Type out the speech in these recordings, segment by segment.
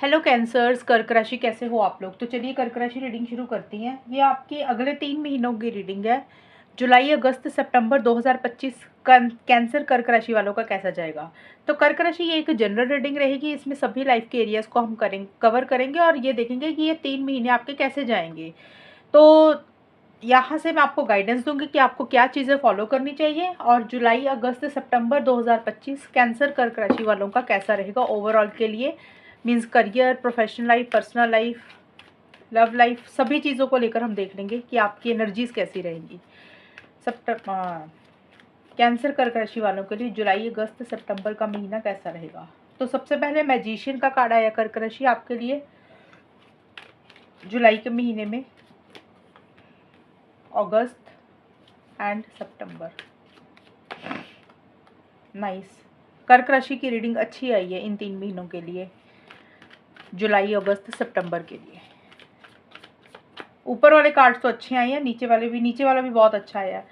Hello cancers, कर्क राशि कैसे हो आप लोग। तो चलिए कर्क राशि रीडिंग शुरू करती हैं। ये आपके अगले 3 महीनों की रीडिंग है। जुलाई, अगस्त, सितंबर 2025 कैंसर कर्क राशि वालों का कैसा जाएगा। तो कर्क राशि ये एक जनरल रीडिंग रहेगी। इसमें सभी लाइफ के एरियाज को हम कवर करेंगे और ये देखेंगे कि ये 3 महीने आपके कैसे जाएंगे। तो यहाँ से मैं आपको गाइडेंस दूंगी कि आपको क्या चीज़ें फॉलो करनी चाहिए। और जुलाई, अगस्त, सितंबर 2025 कैंसर कर्क राशि वालों का कैसा रहेगा ओवरऑल के लिए। Means career, professional life, personal life, love life, सभी चीज़ों को लेकर हम देख लेंगे कि आपकी एनर्जीज कैसी रहेंगी। कैंसर कर्क राशि वालों के लिए जुलाई, अगस्त, सितंबर का महीना कैसा रहेगा। तो सबसे पहले मैजिशियन का कार्ड आया कर्क राशि आपके लिए जुलाई के महीने में, अगस्त एंड सितंबर। नाइस। कर्क राशि की रीडिंग अच्छी आई है इन 3 महीनों के लिए, जुलाई, अगस्त, सितंबर के लिए। ऊपर वाले कार्ड्स तो अच्छे आए हैं, नीचे वाला भी बहुत अच्छा आया है।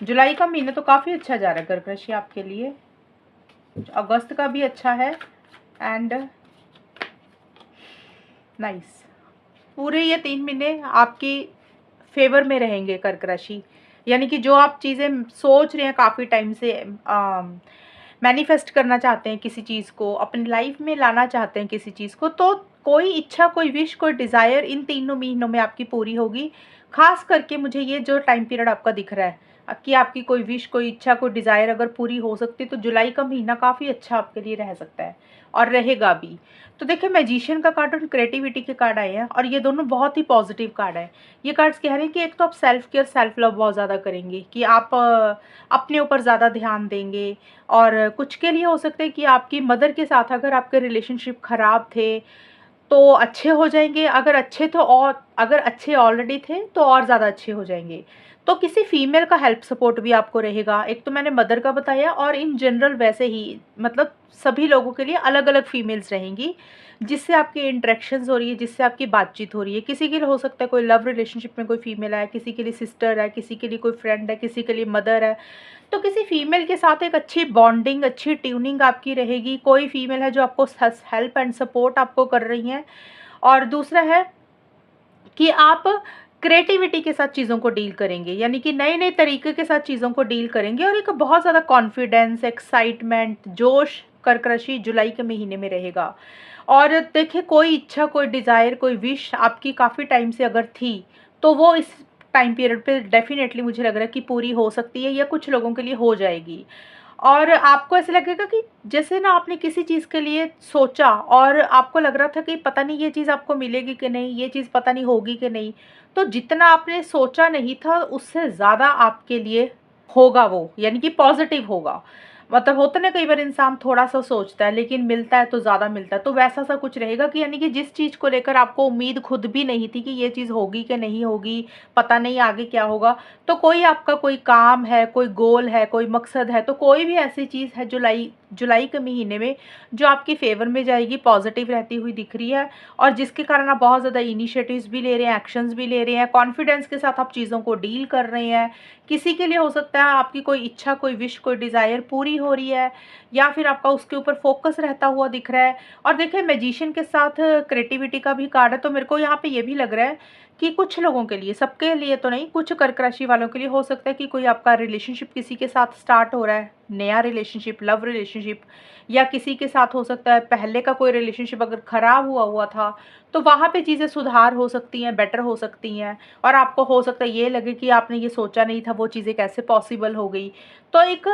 जुलाई का महीना तो काफ़ी अच्छा जा रहा है कर्क राशि आपके लिए। अगस्त का भी अच्छा है एंड नाइस। पूरे ये 3 महीने आपकी फेवर में रहेंगे कर्क राशि। यानी कि जो आप चीज़ें सोच रहे हैं काफ़ी टाइम से, मैनिफेस्ट करना चाहते हैं किसी चीज़ को, अपनी लाइफ में लाना चाहते हैं किसी चीज़ को, तो कोई इच्छा, कोई विश, कोई डिज़ायर इन 3 महीनों में आपकी पूरी होगी। खास करके मुझे ये जो टाइम पीरियड आपका दिख रहा है कि आपकी कोई विश, कोई इच्छा, कोई डिज़ायर अगर पूरी हो सकती है तो जुलाई का महीना काफ़ी अच्छा आपके लिए रह सकता है और रहेगा भी। तो देखिए मैजिशियन का कार्ड और क्रिएटिविटी के कार्ड आए हैं और ये दोनों बहुत ही पॉजिटिव कार्ड है। ये कार्ड्स कह रहे हैं कि एक तो आप सेल्फ केयर, सेल्फ लव बहुत ज़्यादा करेंगे, कि आप अपने ऊपर ज़्यादा ध्यान देंगे। और कुछ के लिए हो सकता है कि आपकी मदर के साथ अगर आपके रिलेशनशिप ख़राब थे तो अच्छे हो जाएंगे, अगर अच्छे ऑलरेडी थे तो और ज़्यादा अच्छे हो जाएंगे। तो किसी फीमेल का हेल्प सपोर्ट भी आपको रहेगा। एक तो मैंने मदर का बताया और इन जनरल वैसे ही मतलब सभी लोगों के लिए अलग अलग फीमेल्स रहेंगी जिससे आपकी इंटरेक्शंस हो रही है, जिससे आपकी बातचीत हो रही है। किसी के लिए हो सकता है कोई लव रिलेशनशिप में कोई फीमेल है, किसी के लिए सिस्टर है, किसी के लिए कोई फ्रेंड है, किसी के लिए मदर है। तो किसी फीमेल के साथ एक अच्छी बॉन्डिंग, अच्छी ट्यूनिंग आपकी रहेगी। कोई फीमेल है जो आपको हेल्प एंड सपोर्ट आपको कर रही हैं। और दूसरा है कि आप क्रिएटिविटी के साथ चीज़ों को डील करेंगे, यानी कि नए नए तरीके के साथ चीज़ों को डील करेंगे और एक बहुत ज़्यादा कॉन्फिडेंस, एक्साइटमेंट, जोश कर्क राशि जुलाई के महीने में रहेगा। और देखिए कोई इच्छा, कोई डिज़ायर, कोई विश आपकी काफ़ी टाइम से अगर थी तो वो इस टाइम पीरियड पे डेफिनेटली मुझे लग रहा है कि पूरी हो सकती है या कुछ लोगों के लिए हो जाएगी। और आपको ऐसे लगेगा कि जैसे ना आपने किसी चीज़ के लिए सोचा और आपको लग रहा था कि पता नहीं ये चीज़ आपको मिलेगी कि नहीं, ये चीज़ पता नहीं होगी कि नहीं। तो जितना आपने सोचा नहीं था उससे ज़्यादा आपके लिए होगा वो, यानी कि पॉजिटिव होगा। मतलब होता है ना कई बार इंसान थोड़ा सा सोचता है लेकिन मिलता है तो ज़्यादा मिलता है, तो वैसा सा कुछ रहेगा कि यानी कि जिस चीज़ को लेकर आपको उम्मीद खुद भी नहीं थी कि ये चीज़ होगी कि नहीं होगी, पता नहीं आगे क्या होगा, तो कोई आपका कोई काम है, कोई गोल है, कोई मकसद है, तो कोई भी ऐसी चीज़ है जुलाई के महीने में जो आपकी फेवर में जाएगी, पॉजिटिव रहती हुई दिख रही है। और जिसके कारण आप बहुत ज़्यादा इनिशिएटिव्स भी ले रहे हैं, एक्शंस भी ले रहे हैं, कॉन्फिडेंस के साथ आप चीज़ों को डील कर रहे हैं। किसी के लिए हो सकता है आपकी कोई इच्छा, कोई विश, कोई डिज़ायर पूरी हो रही है या फिर आपका उसके ऊपर फोकस रहता हुआ दिख रहा है। और देखिए मैजिशियन के साथ क्रिएटिविटी का भी कार्ड है, तो मेरे को यहाँ पे ये भी लग रहा है कि कुछ लोगों के लिए, सबके लिए तो नहीं, कुछ कर्क राशि वालों के लिए हो सकता है कि कोई आपका रिलेशनशिप किसी के साथ स्टार्ट हो रहा है, नया रिलेशनशिप, लव रिलेशनशिप, या किसी के साथ हो सकता है पहले का कोई रिलेशनशिप अगर ख़राब हुआ हुआ था तो वहाँ पे चीज़ें सुधार हो सकती हैं, बेटर हो सकती हैं। और आपको हो सकता है ये लगे कि आपने ये सोचा नहीं था, वो चीज़ें कैसे पॉसिबल हो गई। तो एक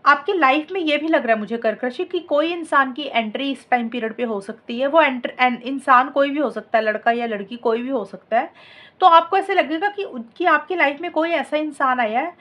आपकी लाइफ में ये भी लग रहा है मुझे कर्क राशि कि कोई इंसान की एंट्री इस टाइम पीरियड पे हो सकती है। वो इंसान कोई भी हो सकता है, लड़का या लड़की कोई भी हो सकता है। तो आपको ऐसे लगेगा कि आपकी लाइफ में कोई ऐसा इंसान आया है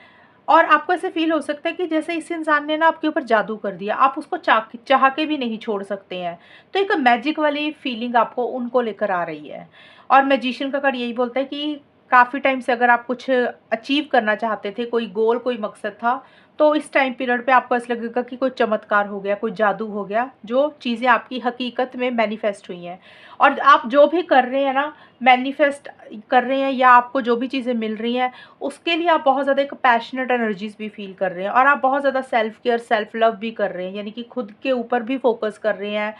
और आपको ऐसे फील हो सकता है कि जैसे इस इंसान ने ना आपके ऊपर जादू कर दिया, आप उसको चाह के भी नहीं छोड़ सकते हैं। तो एक मैजिक वाली फीलिंग आपको उनको लेकर आ रही है। और मैजिशियन का कार्ड यही बोलता है कि काफ़ी टाइम से अगर आप कुछ अचीव करना चाहते थे, कोई गोल, कोई मकसद था, तो इस टाइम पीरियड पे आपको ऐसा लगेगा कि कोई चमत्कार हो गया, कोई जादू हो गया, जो चीज़ें आपकी हकीकत में मैनिफेस्ट हुई हैं। और आप जो भी कर रहे हैं ना, मैनिफेस्ट कर रहे हैं या आपको जो भी चीज़ें मिल रही हैं, उसके लिए आप बहुत ज़्यादा एक पैशनेट एनर्जीज़ भी फ़ील कर रहे हैं, और आप बहुत ज़्यादा सेल्फ केयर, सेल्फ लव भी कर रहे हैं, यानी कि खुद के ऊपर भी फोकस कर रहे हैं,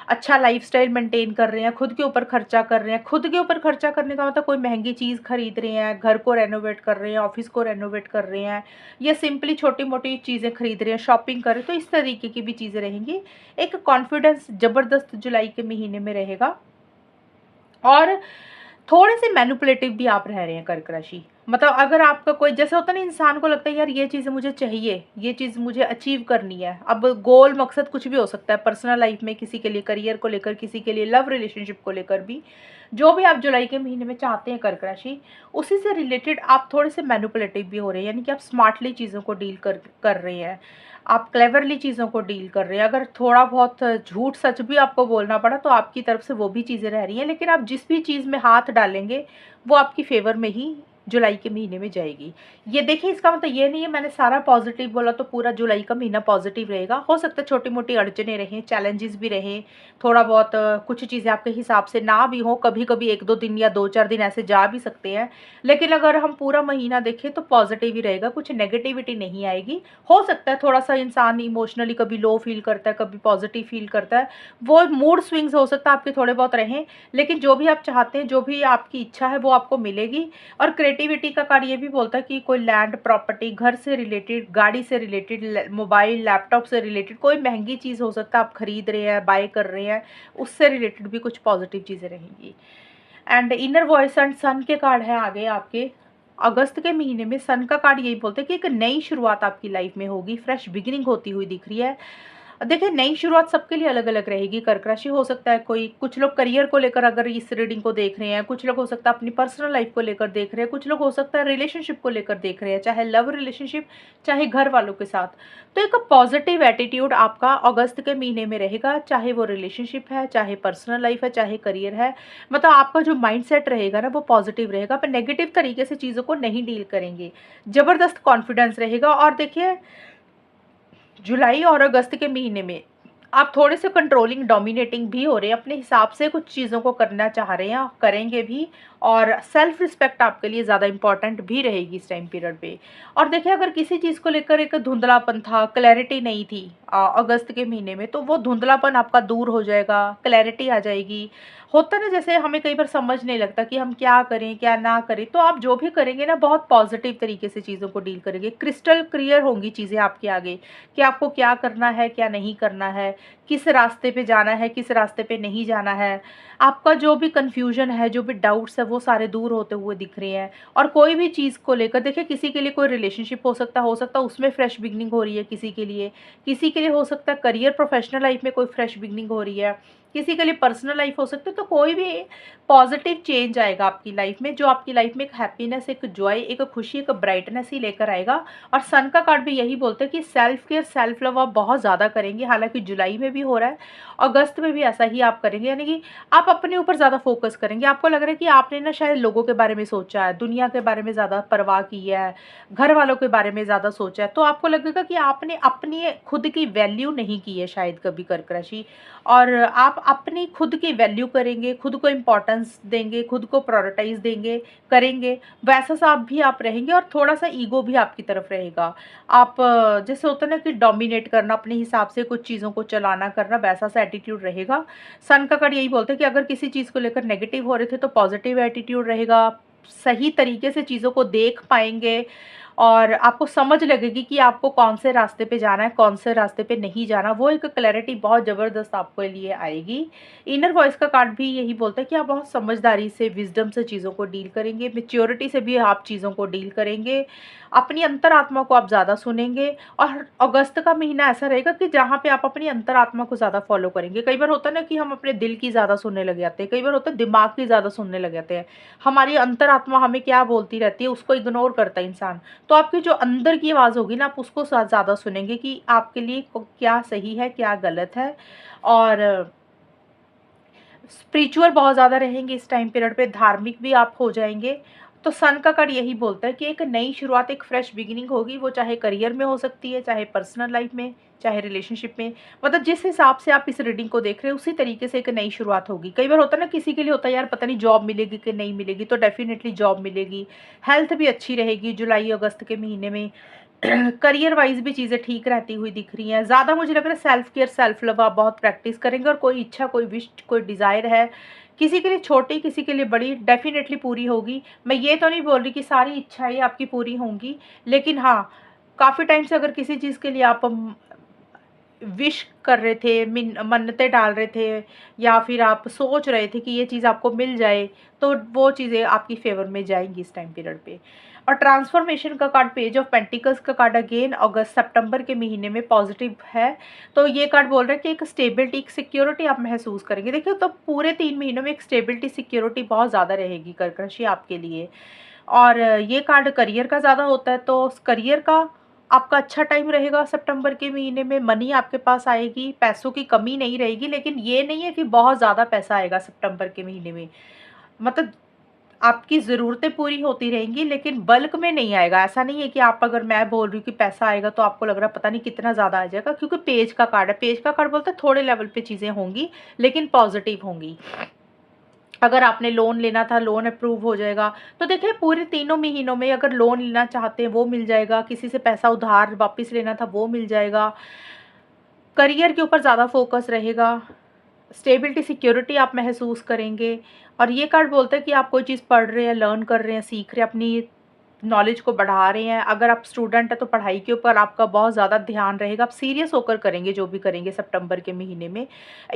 अच्छा लाइफ़स्टाइल मेंटेन कर रहे हैं, खुद के ऊपर खर्चा कर रहे हैं। खुद के ऊपर खर्चा करने का मतलब कोई महँगी चीज़ खरीद रहे हैं, घर को रेनोवेट कर रहे हैं, ऑफ़िस को रेनोवेट कर रहे हैं, या सिंपली छोटी-मोटी चीज़ें खरीद रहे हैं, शॉपिंग कर रहे हैं, तो इस तरीके की भी चीज़ें रहेंगी। एक कॉन्फिडेंस ज़बरदस्त जुलाई के महीने में रहेगा, और थोड़े-से मैनिपुलेटिव भी आप रह रहे हैं कर्क राशि। मतलब अगर आपका कोई, जैसे होता है ना, इंसान को लगता है यार ये चीज़ मुझे चाहिए, ये चीज़ मुझे अचीव करनी है। अब गोल मकसद कुछ भी हो सकता है, पर्सनल लाइफ में, किसी के लिए करियर को लेकर, किसी के लिए लव रिलेशनशिप को लेकर भी। जो भी आप जुलाई के महीने में चाहते हैं कर्क राशि, उसी से रिलेटेड आप थोड़े-से मैनिपुलेटिव भी हो रहे हैं, यानी कि आप स्मार्टली चीज़ों को डील कर रहे हैं। आप क्लेवरली चीज़ों को डील कर रहे हैं। अगर थोड़ा बहुत झूठ सच भी आपको बोलना पड़ा, तो आपकी तरफ से वो भी चीज़ें रह रही हैं, लेकिन आप जिस भी चीज़ में हाथ डालेंगे, वो आपकी फ़ेवर में ही जुलाई के महीने में जाएगी। ये देखिए, इसका मतलब ये नहीं है मैंने सारा पॉज़िटिव बोला तो पूरा जुलाई का महीना पॉज़िटिव रहेगा। हो सकता है छोटी-मोटी अड़चनें रहें, चैलेंजेस भी रहें, थोड़ा बहुत कुछ चीज़ें आपके हिसाब से ना भी हों, कभी-कभी 1-2 दिन या 2-4 दिन ऐसे जा भी सकते हैं। लेकिन अगर हम पूरा महीना देखें तो पॉज़िटिव ही रहेगा, कुछ नेगेटिविटी नहीं आएगी। हो सकता है थोड़ा-सा इंसान इमोशनली कभी लो फ़ील करता है, कभी पॉज़िटिव फ़ील करता है। वो मूड स्विंग्स हो सकता है आपके थोड़े बहुत रहें, लेकिन जो भी आप चाहते हैं, जो भी आपकी इच्छा है, वो आपको मिलेगी। और क्रिएटिविटी का कार्ड ये भी बोलता है कि कोई लैंड, प्रॉपर्टी, घर से रिलेटेड, गाड़ी से रिलेटेड, मोबाइल, लैपटॉप से रिलेटेड कोई महँगी चीज़ हो सकता है आप खरीद रहे हैं, बाय कर रहे हैं, उससे रिलेटेड भी कुछ पॉज़िटिव चीज़ें रहेंगी। एंड इनर वॉइस एंड सन के कार्ड है आगे आपके। अगस्त के महीने में सन का कार्ड यही बोलते हैं कि एक नई शुरुआत आपकी लाइफ में होगी, फ्रेश बिगिनिंग होती हुई दिख रही है। देखिए, नई शुरुआत सबके लिए अलग-अलग रहेगी। कर्क राशि हो सकता है कोई, कुछ लोग करियर को लेकर अगर इस रीडिंग को देख रहे हैं, कुछ लोग हो सकता है अपनी पर्सनल लाइफ को लेकर देख रहे हैं, कुछ लोग हो सकता है रिलेशनशिप को लेकर देख रहे हैं, चाहे लव रिलेशनशिप, चाहे घर वालों के साथ। तो एक पॉजिटिव एटीट्यूड आपका अगस्त के महीने में रहेगा, चाहे वो रिलेशनशिप है, चाहे पर्सनल लाइफ है, चाहे करियर है। मतलब आपका जो माइंडसेट रहेगा ना, वो पॉजिटिव रहेगा, पर नेगेटिव तरीके से चीज़ों को नहीं डील करेंगे। ज़बरदस्त कॉन्फिडेंस रहेगा। और देखिए, जुलाई और अगस्त के महीने में आप थोड़े से कंट्रोलिंग, डोमिनेटिंग भी हो रहे हैं, अपने हिसाब से कुछ चीज़ों को करना चाह रहे हैं, करेंगे भी। और सेल्फ रिस्पेक्ट आपके लिए ज़्यादा इंपॉर्टेंट भी रहेगी इस टाइम पीरियड पे। और देखिए, अगर किसी चीज़ को लेकर एक धुंधलापन था, क्लैरिटी नहीं थी अगस्त के महीने में, तो वो धुंधलापन आपका दूर हो जाएगा, क्लैरिटी आ जाएगी। होता है ना, जैसे हमें कई बार समझ नहीं लगता कि हम क्या करें, क्या ना करें, तो आप जो भी करेंगे ना, बहुत पॉजिटिव तरीके से चीज़ों को डील करेंगे। क्रिस्टल क्लियर होंगी चीज़ें आपके आगे कि आपको क्या करना है, क्या नहीं करना है, किस रास्ते पे जाना है, किस रास्ते पे नहीं जाना है। आपका जो भी कन्फ्यूजन है, जो भी डाउट्स है, वो सारे दूर होते हुए दिख रहे हैं। और कोई भी चीज़ को लेकर देखिए, किसी के लिए कोई रिलेशनशिप हो सकता है उसमें फ्रेश बिगनिंग हो रही है, किसी के लिए हो सकता है करियर, प्रोफेशनल लाइफ में कोई फ्रेश बिगनिंग हो रही है, किसी के लिए पर्सनल लाइफ हो सकती है। तो कोई भी पॉजिटिव चेंज आएगा आपकी लाइफ में, जो आपकी लाइफ में एक हैप्पीनेस, एक जॉय, एक खुशी, एक ब्राइटनेस ही लेकर आएगा। और सन का कार्ड भी यही बोलते हैं कि सेल्फ केयर, सेल्फ लव आप बहुत ज़्यादा करेंगे। हालांकि जुलाई में भी हो रहा है, अगस्त में भी ऐसा ही आप करेंगे, यानी कि आप अपने ऊपर ज़्यादा फोकस करेंगे। आपको लग रहा है कि आपने ना शायद लोगों के बारे में सोचा है, दुनिया के बारे में ज़्यादा परवाह की है, घर वालों के बारे में ज़्यादा सोचा है, तो आपको लगेगा कि आपने अपनी खुद की वैल्यू नहीं की है शायद कभी, कर्क राशि। और आप अपनी खुद की वैल्यू करेंगे, खुद को इम्पोर्टेंस देंगे, खुद को प्रायोरिटाइज देंगे, करेंगे, वैसा सा आप भी आप रहेंगे। और थोड़ा सा ईगो भी आपकी तरफ रहेगा। आप जैसे होता है ना कि डोमिनेट करना, अपने हिसाब से कुछ चीज़ों को चलाना करना, वैसा सा एटीट्यूड रहेगा। सन का कार्ड यही बोलते हैं कि अगर किसी चीज़ को लेकर नेगेटिव हो रहे थे, तो पॉजिटिव एटीट्यूड रहेगा, आप सही तरीके से चीज़ों को देख पाएंगे, और आपको समझ लगेगी कि आपको कौन से रास्ते पे जाना है, कौन से रास्ते पे नहीं जाना। वो एक क्लैरिटी बहुत ज़बरदस्त आपके लिए आएगी। इनर वॉइस का कार्ड भी यही बोलता है कि आप बहुत समझदारी से, विजडम से चीज़ों को डील करेंगे, मैच्योरिटी से भी आप चीज़ों को डील करेंगे, अपनी अंतरात्मा को आप ज़्यादा सुनेंगे। और अगस्त का महीना ऐसा रहेगा कि जहाँ पे आप अपनी अंतरात्मा को ज़्यादा फॉलो करेंगे। कई बार होता है ना कि हम अपने दिल की ज़्यादा सुनने लग जाते हैं, कई बार होता है दिमाग की ज़्यादा सुनने लग जाते हैं। हमारी अंतरात्मा हमें क्या बोलती रहती है, उसको इग्नोर करता है इंसान। तो आपकी जो अंदर की आवाज़ होगी ना, आप उसको ज़्यादा सुनेंगे कि आपके लिए क्या सही है, क्या गलत है। और स्पिरिचुअल बहुत ज़्यादा रहेंगे इस टाइम पीरियड पे, धार्मिक भी आप हो जाएंगे। तो सन का कार्ड यही बोलता है कि एक नई शुरुआत, एक फ्रेश बिगिनिंग होगी, वो चाहे करियर में हो सकती है, चाहे पर्सनल लाइफ में, चाहे रिलेशनशिप में। मतलब जिस हिसाब से आप इस रीडिंग को देख रहे हो उसी तरीके से एक नई शुरुआत होगी। कई बार होता है ना, किसी के लिए होता है यार पता नहीं जॉब मिलेगी कि नहीं मिलेगी, तो डेफिनेटली जॉब मिलेगी। हेल्थ भी अच्छी रहेगी जुलाई अगस्त के महीने में। करियर वाइज भी चीज़ें ठीक रहती हुई दिख रही हैं। ज़्यादा मुझे लग रहा है सेल्फ केयर, सेल्फ लव आप बहुत प्रैक्टिस करेंगे, और कोई इच्छा, कोई विश, कोई डिज़ायर है, किसी के लिए छोटी, किसी के लिए बड़ी, डेफिनेटली पूरी होगी। मैं ये तो नहीं बोल रही कि सारी इच्छाएं आपकी पूरी होंगी, लेकिन हाँ, काफ़ी टाइम से अगर किसी चीज़ के लिए आप विश कर रहे थे, मन्नतें डाल रहे थे, या फिर आप सोच रहे थे कि ये चीज़ आपको मिल जाए, तो वो चीज़ें आपकी फेवर में जाएंगी इस टाइम पीरियड पे। और ट्रांसफॉर्मेशन का कार्ड, पेज ऑफ पेंटिकल्स का कार्ड अगेन अगस्त सितंबर के महीने में पॉजिटिव है। तो ये कार्ड बोल रहा है कि एक स्टेबिलिटी, एक सिक्योरिटी आप महसूस करेंगे। देखिए, तो पूरे 3 महीनों में एक स्टेबिलिटी, सिक्योरिटी बहुत ज़्यादा रहेगी कर्क राशि आपके लिए। और ये कार्ड करियर का ज़्यादा होता है, तो करियर का आपका अच्छा टाइम रहेगा सितंबर के महीने में। मनी आपके पास आएगी, पैसों की कमी नहीं रहेगी, लेकिन ये नहीं है कि बहुत ज़्यादा पैसा आएगा सितंबर के महीने में। मतलब आपकी ज़रूरतें पूरी होती रहेंगी, लेकिन बल्क में नहीं आएगा। ऐसा नहीं है कि आप, अगर मैं बोल रही हूँ कि पैसा आएगा तो आपको लग रहा है पता नहीं कितना ज़्यादा आ जाएगा, क्योंकि पेज का कार्ड है। पेज का कार्ड बोलता है थोड़े लेवल पे चीज़ें होंगी, लेकिन पॉजिटिव होंगी। अगर आपने लोन लेना था, लोन अप्रूव हो जाएगा। तो देखिए, पूरे 3 महीनों में अगर लोन लेना चाहते हैं वो मिल जाएगा, किसी से पैसा उधार वापस लेना था वो मिल जाएगा। करियर के ऊपर ज़्यादा फोकस रहेगा, स्टेबिलिटी, सिक्योरिटी आप महसूस करेंगे। और ये कार्ड बोलता है कि आप कोई चीज़ पढ़ रहे हैं, लर्न कर रहे हैं, सीख रहे हैं, अपनी नॉलेज को बढ़ा रहे हैं। अगर आप स्टूडेंट हैं तो पढ़ाई के ऊपर आपका बहुत ज़्यादा ध्यान रहेगा, आप सीरियस होकर करेंगे जो भी करेंगे सितंबर के महीने में।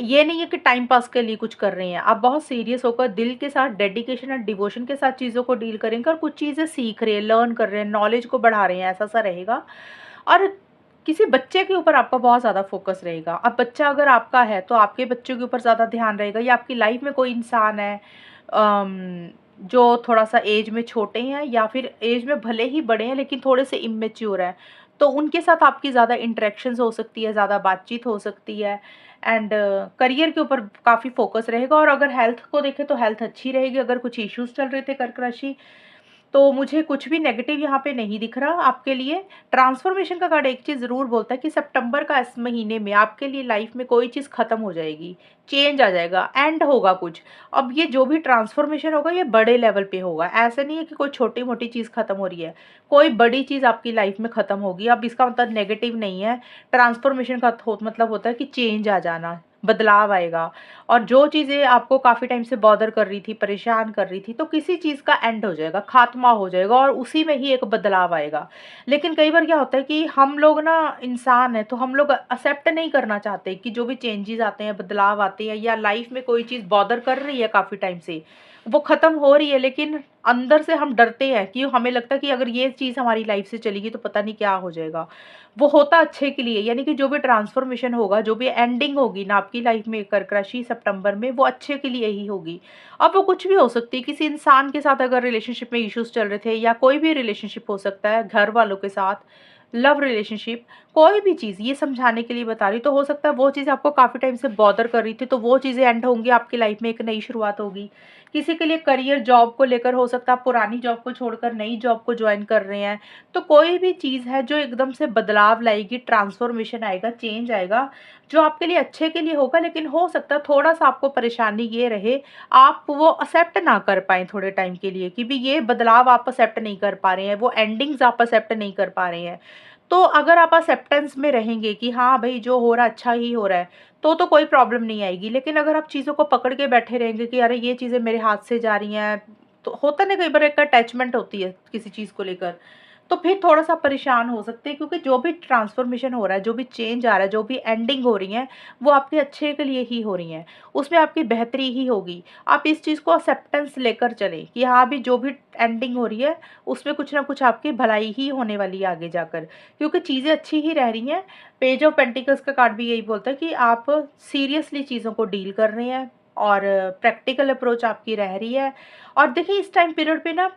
ये नहीं है कि टाइम पास के लिए कुछ कर रहे हैं, आप बहुत सीरियस होकर दिल के साथ, डेडिकेशन और डिवोशन के साथ चीज़ों को डील करेंगे, और कुछ चीज़ें सीख रहे हैं, लर्न कर रहे हैं, नॉलेज को बढ़ा रहे हैं, ऐसा सा रहेगा। और किसी बच्चे के ऊपर आपका बहुत ज़्यादा फोकस रहेगा। अब बच्चा अगर आपका है तो आपके बच्चों के ऊपर ज़्यादा ध्यान रहेगा, या आपकी लाइफ में कोई इंसान है जो थोड़ा-सा एज में छोटे हैं, या फिर एज में भले ही बड़े हैं लेकिन थोड़े से इमैच्योर हैं, तो उनके साथ आपकी ज़्यादा इंटरेक्शंस हो सकती है, ज़्यादा बातचीत हो सकती है। एंड करियर के ऊपर काफ़ी फोकस रहेगा। और अगर हेल्थ को देखें तो हेल्थ अच्छी रहेगी। अगर कुछ इश्यूज़ चल रहे थे कर्क राशि, तो मुझे कुछ भी नेगेटिव यहाँ पे नहीं दिख रहा आपके लिए। ट्रांसफॉर्मेशन का कार्ड एक चीज़ ज़रूर बोलता है कि सितंबर का इस महीने में आपके लिए लाइफ में कोई चीज़ ख़त्म हो जाएगी, चेंज आ जाएगा, एंड होगा कुछ। अब ये जो भी ट्रांसफॉर्मेशन होगा ये बड़े लेवल पे होगा, ऐसा नहीं है कि कोई छोटी-मोटी चीज़ ख़त्म हो रही है, कोई बड़ी चीज़ आपकी लाइफ में ख़त्म होगी। अब इसका मतलब नेगेटिव नहीं है, ट्रांसफॉर्मेशन का मतलब होता है कि चेंज आ जाना, बदलाव आएगा। और जो चीज़ें आपको काफ़ी टाइम से बॉदर कर रही थी, परेशान कर रही थी, तो किसी चीज़ का एंड हो जाएगा, खात्मा हो जाएगा, और उसी में ही एक बदलाव आएगा। लेकिन कई बार क्या होता है कि हम लोग ना इंसान हैं, तो हम लोग एक्सेप्ट नहीं करना चाहते कि जो भी चेंजेस आते हैं, बदलाव आते हैं, या लाइफ में कोई चीज़ बॉदर कर रही है काफ़ी टाइम से, वो ख़त्म हो रही है, लेकिन अंदर से हम डरते हैं कि हमें लगता है कि अगर ये चीज़ हमारी लाइफ से चली गई तो पता नहीं क्या हो जाएगा। वो होता अच्छे के लिए, यानी कि जो भी ट्रांसफॉर्मेशन होगा, जो भी एंडिंग होगी ना आपकी लाइफ में कर्क राशि सितंबर में, वो अच्छे के लिए ही होगी। अब वो कुछ भी हो सकती है, किसी इंसान के साथ अगर रिलेशनशिप में इश्यूज चल रहे थे, या कोई भी रिलेशनशिप हो सकता है, घर वालों के साथ, लव रिलेशनशिप, कोई भी चीज़, ये समझाने के लिए बता रही हूँ। तो हो सकता है वो चीज़ आपको काफ़ी टाइम से बॉदर कर रही थी, तो वो चीज़ें एंड होंगी, आपकी लाइफ में एक नई शुरुआत होगी। किसी के लिए करियर, जॉब को लेकर हो सकता है आप पुरानी जॉब को छोड़कर नई जॉब को ज्वाइन कर रहे हैं। तो कोई भी चीज़ है जो एकदम से बदलाव लाएगी, ट्रांसफॉर्मेशन आएगा, चेंज आएगा, जो आपके लिए अच्छे के लिए होगा। लेकिन हो सकता है थोड़ा-सा आपको परेशानी ये रहे, आप वो एक्सेप्ट ना कर पाएँ थोड़े टाइम के लिए, कि भी ये बदलाव आप एक्सेप्ट नहीं कर पा रहे हैं, वो एंडिंग्स आप एक्सेप्ट नहीं कर पा रहे हैं। तो अगर आप एक्सेप्टेंस में रहेंगे कि हाँ भई, जो हो रहा है अच्छा ही हो रहा है, तो कोई प्रॉब्लम नहीं आएगी। लेकिन अगर आप चीज़ों को पकड़ के बैठे रहेंगे कि अरे ये चीज़ें मेरे हाथ से जा रही हैं, तो होता है ना, कई बार एक अटैचमेंट होती है किसी चीज़ को लेकर, तो फिर थोड़ा-सा परेशान हो सकते हैं, क्योंकि जो भी ट्रांसफॉर्मेशन हो रहा है, जो भी चेंज आ रहा है, जो भी एंडिंग हो रही है, वो आपके अच्छे के लिए ही हो रही हैं। उसमें आपकी बेहतरी ही होगी। आप इस चीज़ को एक्सेप्टेंस लेकर चलें कि हाँ, अभी जो भी एंडिंग हो रही है, उसमें कुछ ना कुछ आपकी भलाई ही होने वाली है आगे जाकर, क्योंकि चीज़ें अच्छी ही रह रही हैं। पेज ऑफ पेंटिकल्स का कार्ड भी यही बोलता है कि आप सीरियसली चीज़ों को डील कर रहे हैं, और प्रैक्टिकल अप्रोच आपकी रह रही है। और देखिए, इस टाइम पीरियड पे ना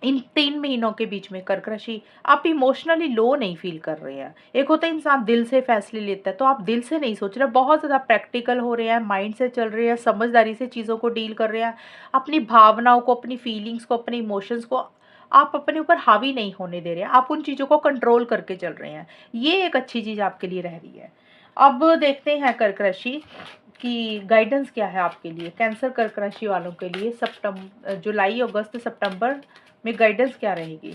इन 3 महीनों के बीच में कर्क राशि आप इमोशनली लो नहीं फ़ील कर रहे हैं। एक होता है इंसान दिल से फ़ैसले लेता है, तो आप दिल से नहीं सोच रहे, बहुत ज़्यादा प्रैक्टिकल हो रहे हैं, माइंड से चल रहे हैं, समझदारी से चीज़ों को डील कर रहे हैं। अपनी भावनाओं को, अपनी फीलिंग्स को, अपने इमोशंस को आप अपने ऊपर हावी नहीं होने दे रहे हैं, आप उन चीज़ों को कंट्रोल करके चल रहे हैं। ये एक अच्छी चीज़ आपके लिए रह रही है। अब देखते हैं कर्क राशि की गाइडेंस क्या है आपके लिए, कैंसर कर्क राशि वालों के लिए जुलाई, अगस्त, सितंबर में गाइडेंस क्या रहेगी।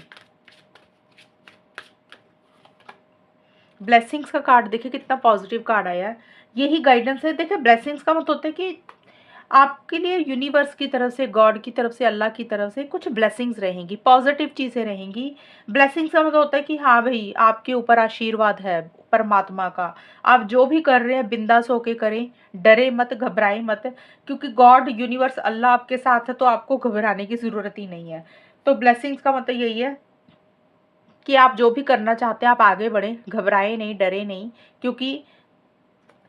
ब्लेसिंग्स का कार्ड देखिए, कितना पॉजिटिव कार्ड आया है। यही गाइडेंस है। देखिए ब्लेसिंग्स का मतलब होता है कि आपके लिए यूनिवर्स की तरफ से, गॉड की तरफ से, अल्लाह की तरफ से कुछ ब्लेसिंग्स रहेंगी, पॉजिटिव चीज़ें रहेंगी। ब्लेसिंग्स का मतलब होता है कि हाँ भाई, आपके ऊपर आशीर्वाद है परमात्मा का। आप जो भी कर रहे हैं बिंदास होके करें, डरे मत, घबराए मत, क्योंकि गॉड, यूनिवर्स, अल्लाह आपके साथ है, तो आपको घबराने की ज़रूरत ही नहीं है। तो ब्लेसिंग्स का मतलब यही है कि आप जो भी करना चाहते हैं आप आगे बढ़ें, घबराएं नहीं, डरे नहीं, क्योंकि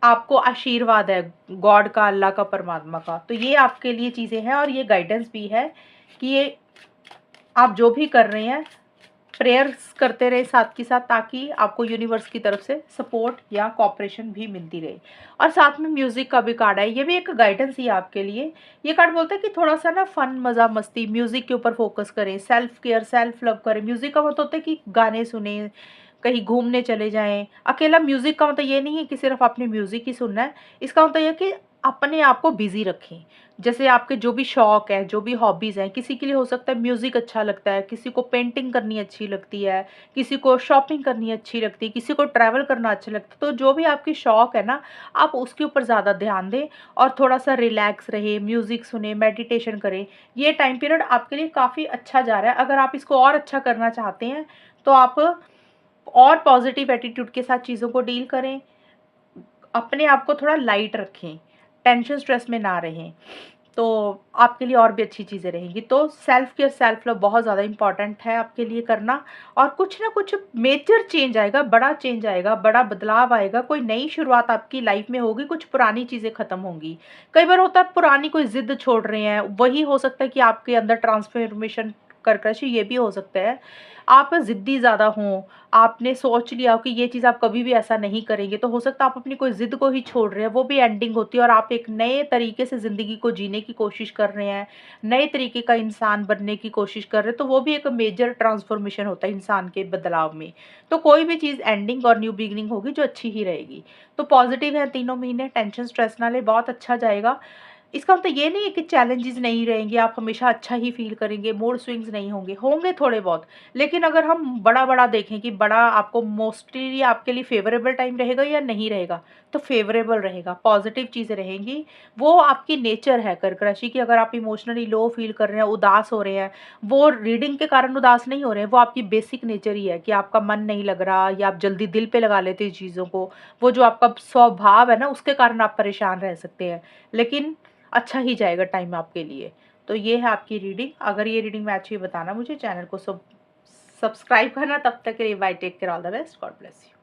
आपको आशीर्वाद है गॉड का, अल्लाह का, परमात्मा का। तो ये आपके लिए चीज़ें हैं और ये गाइडेंस भी है कि ये आप जो भी कर रहे हैं प्रेयर्स करते रहे साथ के साथ, ताकि आपको यूनिवर्स की तरफ से सपोर्ट या कॉपरेशन भी मिलती रहे। और साथ में म्यूज़िक का भी कार्ड है, ये भी एक गाइडेंस ही है आपके लिए। ये कार्ड बोलता है कि थोड़ा सा ना फन, मज़ा, मस्ती, म्यूज़िक के ऊपर फोकस करें, सेल्फ केयर, सेल्फ लव करें। म्यूज़िक का मतलब होता है कि गाने सुने, कहीं घूमने चले जाएं। अकेला म्यूज़िक का मतलब ये नहीं है कि सिर्फ आपने म्यूज़िक ही सुनना है, इसका मतलब ये है कि अपने आप को बिज़ी रखें। जैसे आपके जो भी शौक है, जो भी हॉबीज़ हैं, किसी के लिए हो सकता है म्यूज़िक अच्छा लगता है, किसी को पेंटिंग करनी अच्छी लगती है, किसी को शॉपिंग करनी अच्छी लगती है, किसी को ट्रैवल करना अच्छा लगता है। तो जो भी आपकी शौक है ना, आप उसके ऊपर ज़्यादा ध्यान दें और थोड़ा-सा रिलैक्स रहें, म्यूज़िक सुनें, मेडिटेशन करें। ये टाइम पीरियड आपके लिए काफ़ी अच्छा जा रहा है। अगर आप इसको और अच्छा करना चाहते हैं, तो आप और पॉजिटिव एटीट्यूड के साथ चीज़ों को डील करें, अपने आप को थोड़ा लाइट रखें, टेंशन स्ट्रेस में ना रहें, तो आपके लिए और भी अच्छी चीज़ें रहेंगी। तो सेल्फ केयर, सेल्फ लव बहुत ज़्यादा इम्पॉर्टेंट है आपके लिए करना। और कुछ ना कुछ मेजर चेंज आएगा, बड़ा चेंज आएगा, बड़ा बदलाव आएगा, कोई नई शुरुआत आपकी लाइफ में होगी, कुछ पुरानी चीज़ें ख़त्म होंगी। कई बार होता है पुरानी कोई ज़िद छोड़ रहे हैं, वही हो सकता है कि आपके अंदर ट्रांसफॉर्मेशन कर्क राशि ये भी हो सकता है। आप ज़िद्दी ज़्यादा हों, आपने सोच लिया हो कि ये चीज़ आप कभी भी ऐसा नहीं करेंगे, तो हो सकता है आप अपनी कोई ज़िद को ही छोड़ रहे हैं, वो भी एंडिंग होती है और आप एक नए तरीके से ज़िंदगी को जीने की कोशिश कर रहे हैं, नए तरीके का इंसान बनने की कोशिश कर रहे हैं, तो वो भी एक मेजर ट्रांसफॉर्मेशन होता है इंसान के बदलाव में। तो कोई भी चीज़ एंडिंग और न्यू बिगिनिंग होगी जो अच्छी ही रहेगी। तो पॉज़िटिव है तीनों महीने, टेंशन स्ट्रेस ना लें, बहुत अच्छा जाएगा। इसका मतलब ये नहीं है कि चैलेंजेस नहीं रहेंगे, आप हमेशा अच्छा ही फ़ील करेंगे, मूड स्विंग्स नहीं होंगे, होंगे थोड़े बहुत। लेकिन अगर हम बड़ा-बड़ा देखें कि बड़ा आपको मोस्टली आपके लिए फ़ेवरेबल टाइम रहेगा या नहीं रहेगा, तो फ़ेवरेबल रहेगा, पॉज़िटिव चीज़ें रहेंगी। वो आपकी नेचर है कर्क राशि की। अगर आप इमोशनली लो फ़ील कर रहे हैं, उदास हो रहे हैं, वो रीडिंग के कारण उदास नहीं हो रहे हैं, वो आपकी बेसिक नेचर ही है कि आपका मन नहीं लग रहा या आप जल्दी दिल पे लगा लेते हैं चीज़ों को। वो जो आपका स्वभाव है ना, उसके कारण आप परेशान रह सकते हैं। लेकिन अच्छा ही जाएगा टाइम आपके लिए। तो ये है आपकी रीडिंग। अगर ये रीडिंग में अच्छी है बताना मुझे, चैनल को सब्सक्राइब करना। तब तक के लिए bye, take care, all the best, God bless you.